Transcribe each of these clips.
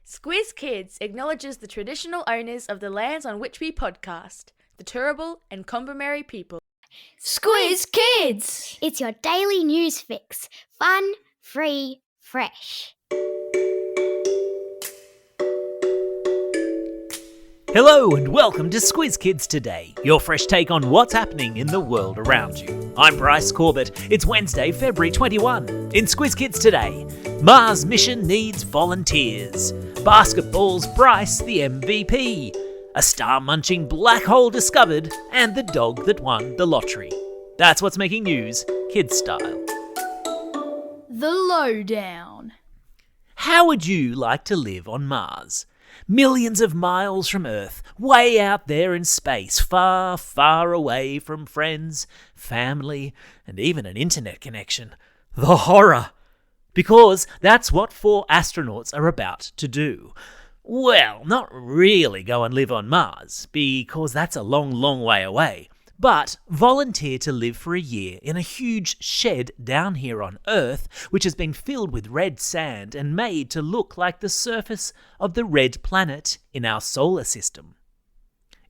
Squiz Kids acknowledges the traditional owners of the lands on which we podcast, the Turrbal and Kombumerri people. Squiz Kids! It's your daily news fix. Fun, free, fresh. Hello and welcome to Squiz Kids Today, your fresh take on what's happening in the world around you. I'm Bryce Corbett. It's Wednesday, February 21. In Squiz Kids Today, Mars mission needs volunteers. Basketball's Bryce the MVP. A star-munching black hole discovered, and the dog that won the lottery. That's what's making news, kids style. The Lowdown. How would you like to live on Mars? Millions of miles from Earth, way out there in space, far, far away from friends, family, and even an internet connection. The horror! Because that's what 4 astronauts are about to do. Well, not really go and live on Mars, because that's a long, long way away, but volunteer to live for a year in a huge shed down here on Earth, which has been filled with red sand and made to look like the surface of the red planet in our solar system.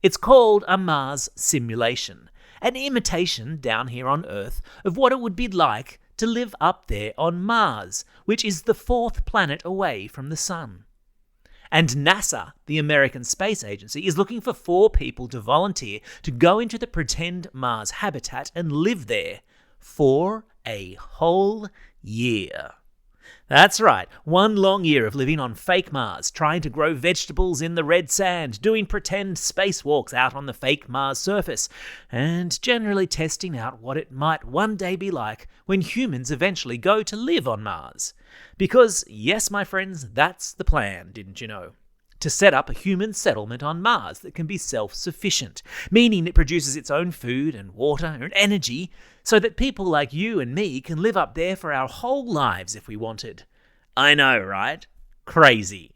It's called a Mars simulation, an imitation down here on Earth of what it would be like to live up there on Mars, which is the 4th planet away from the Sun. And NASA, the American Space Agency, is looking for 4 people to volunteer to go into the pretend Mars habitat and live there for a whole year. That's right, 1 long year of living on fake Mars, trying to grow vegetables in the red sand, doing pretend spacewalks out on the fake Mars surface, and generally testing out what it might one day be like when humans eventually go to live on Mars. Because, yes, my friends, that's the plan, didn't you know? To set up a human settlement on Mars that can be self-sufficient, meaning it produces its own food and water and energy, so that people like you and me can live up there for our whole lives if we wanted. I know, right? Crazy.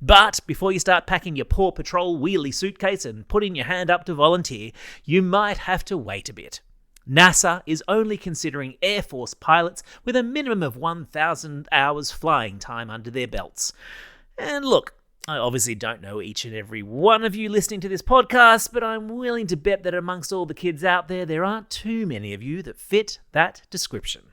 But before you start packing your Paw Patrol wheelie suitcase and putting your hand up to volunteer, you might have to wait a bit. NASA is only considering Air Force pilots with a minimum of 1,000 hours flying time under their belts. And look, I obviously don't know each and every one of you listening to this podcast, but I'm willing to bet that amongst all the kids out there, there aren't too many of you that fit that description.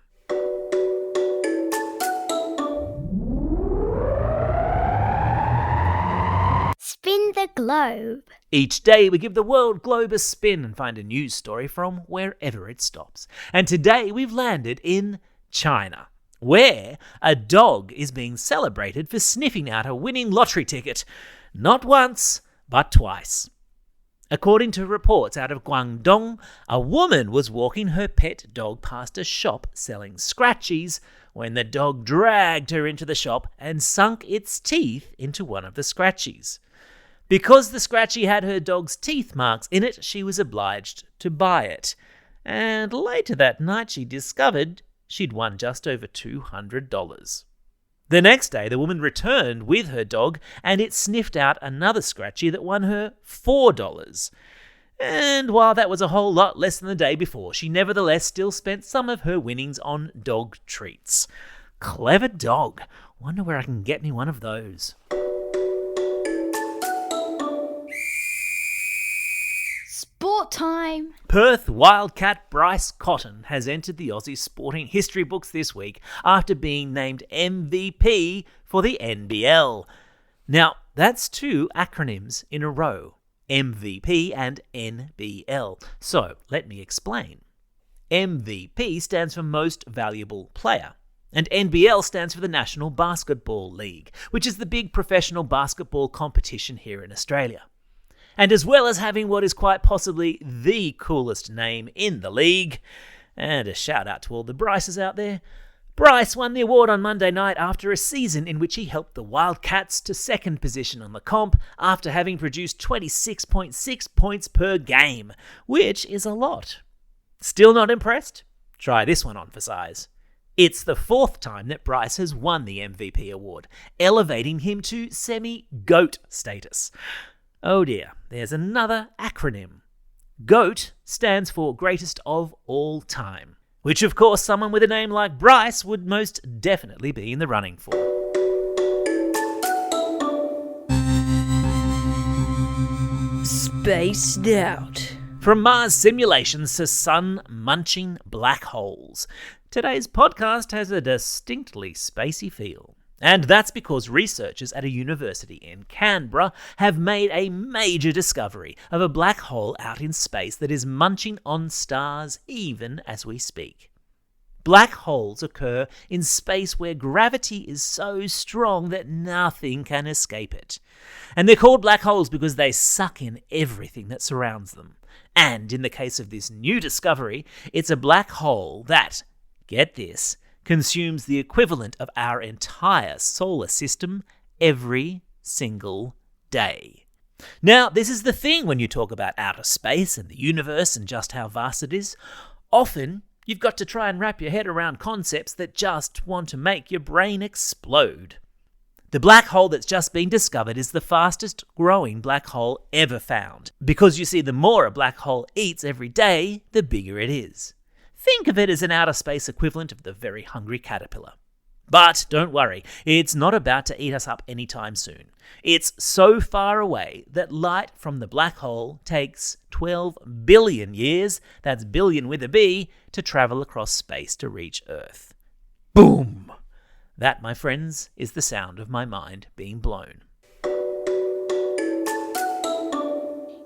Spin the globe. Each day we give the world globe a spin and find a news story from wherever it stops. And today we've landed in China, where a dog is being celebrated for sniffing out a winning lottery ticket. Not once, but twice. According to reports out of Guangdong, a woman was walking her pet dog past a shop selling scratchies when the dog dragged her into the shop and sunk its teeth into one of the scratchies. Because the scratchie had her dog's teeth marks in it, she was obliged to buy it. And later that night she discovered she'd won just over $200. The next day, the woman returned with her dog, and it sniffed out another scratchie that won her $4. And while that was a whole lot less than the day before, she nevertheless still spent some of her winnings on dog treats. Clever dog. Wonder where I can get me one of those. Sport time! Perth Wildcat Bryce Cotton has entered the Aussie sporting history books this week after being named MVP for the NBL. Now, that's 2 acronyms in a row, MVP and NBL. So, let me explain. MVP stands for Most Valuable Player, and NBL stands for the National Basketball League, which is the big professional basketball competition here in Australia. And as well as having what is quite possibly the coolest name in the league, and a shout out to all the Bryces out there, Bryce won the award on Monday night after a season in which he helped the Wildcats to 2nd position on the comp after having produced 26.6 points per game, which is a lot. Still not impressed? Try this one on for size. It's the 4th time that Bryce has won the MVP award, elevating him to semi-GOAT status. Oh dear, there's another acronym. GOAT stands for Greatest of All Time, which of course someone with a name like Bryce would most definitely be in the running for. Spaced out. From Mars simulations to sun-munching black holes, today's podcast has a distinctly spacey feel. And that's because researchers at a university in Canberra have made a major discovery of a black hole out in space that is munching on stars even as we speak. Black holes occur in space where gravity is so strong that nothing can escape it. And they're called black holes because they suck in everything that surrounds them. And in the case of this new discovery, it's a black hole that, get this, consumes the equivalent of our entire solar system every single day. Now, this is the thing when you talk about outer space and the universe and just how vast it is. Often, you've got to try and wrap your head around concepts that just want to make your brain explode. The black hole that's just been discovered is the fastest growing black hole ever found. Because you see, the more a black hole eats every day, the bigger it is. Think of it as an outer space equivalent of the very hungry caterpillar. But don't worry, it's not about to eat us up anytime soon. It's so far away that light from the black hole takes 12 billion years, that's billion with a B, to travel across space to reach Earth. Boom! That, my friends, is the sound of my mind being blown.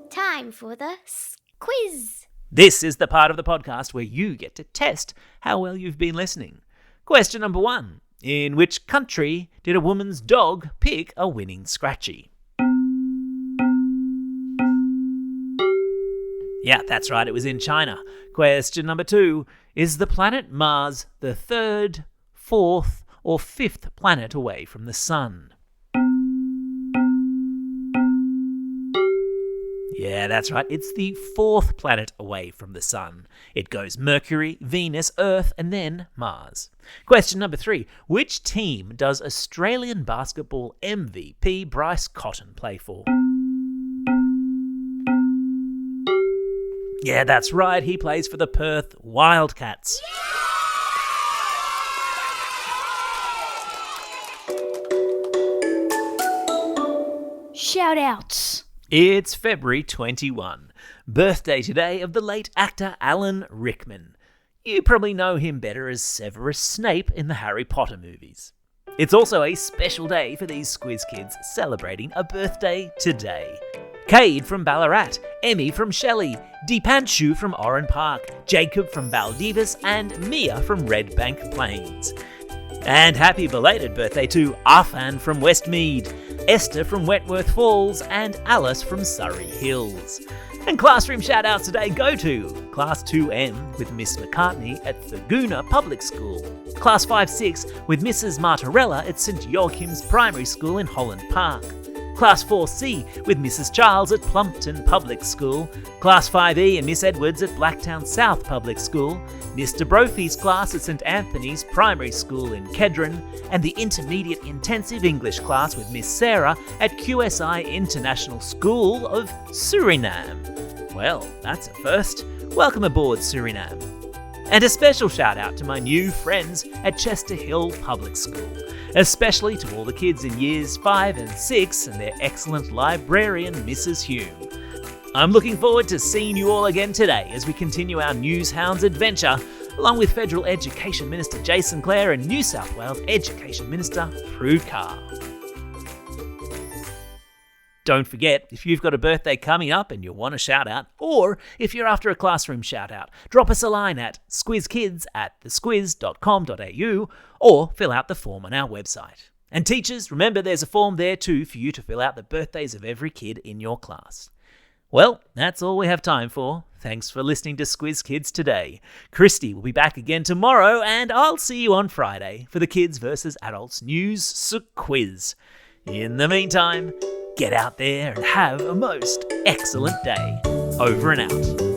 Time for the quiz. This is the part of the podcast where you get to test how well you've been listening. Question number 1. In which country did a woman's dog pick a winning scratchy? Yeah, that's right, it was in China. Question number 2. Is the planet Mars the 3rd, 4th, or 5th planet away from the Sun? Yeah, that's right. It's the 4th planet away from the Sun. It goes Mercury, Venus, Earth, and then Mars. Question number 3. Which team does Australian basketball MVP Bryce Cotton play for? Yeah, that's right. He plays for the Perth Wildcats. Shout-outs. It's February 21, birthday today of the late actor Alan Rickman. You probably know him better as Severus Snape in the Harry Potter movies. It's also a special day for these Squiz kids celebrating a birthday today. Cade from Ballarat, Emmy from Shelley, Deepanshu from Oran Park, Jacob from Baldivis, and Mia from Red Bank Plains. And happy belated birthday to Arfan from Westmead, Esther from Wentworth Falls, and Alice from Surrey Hills. And classroom shout-outs today go to Class 2M with Miss McCartney at Thurgoona Public School, Class 5-6 with Mrs. Martorella at St Joachim's Primary School in Holland Park, Class 4C with Mrs. Charles at Plumpton Public School, Class 5E and Miss Edwards at Blacktown South Public School, Mr. Brophy's class at St Anthony's Primary School in Kedron, and the Intermediate Intensive English class with Miss Sarah at QSI International School of Suriname. Well, that's a first. Welcome aboard, Suriname. And a special shout out to my new friends at Chester Hill Public School, especially to all the kids in years 5 and 6 and their excellent librarian, Mrs. Hume. I'm looking forward to seeing you all again today as we continue our Newshounds adventure, along with Federal Education Minister Jason Clare and New South Wales Education Minister Prude Carr. Don't forget, if you've got a birthday coming up and you want a shout out, or if you're after a classroom shout out, drop us a line at squizkids@thesquiz.com.au or fill out the form on our website. And teachers, remember there's a form there too for you to fill out the birthdays of every kid in your class. Well, that's all we have time for. Thanks for listening to Squiz Kids today. Christy will be back again tomorrow, and I'll see you on Friday for the Kids vs. Adults News Quiz. In the meantime, get out there and have a most excellent day. Over and out.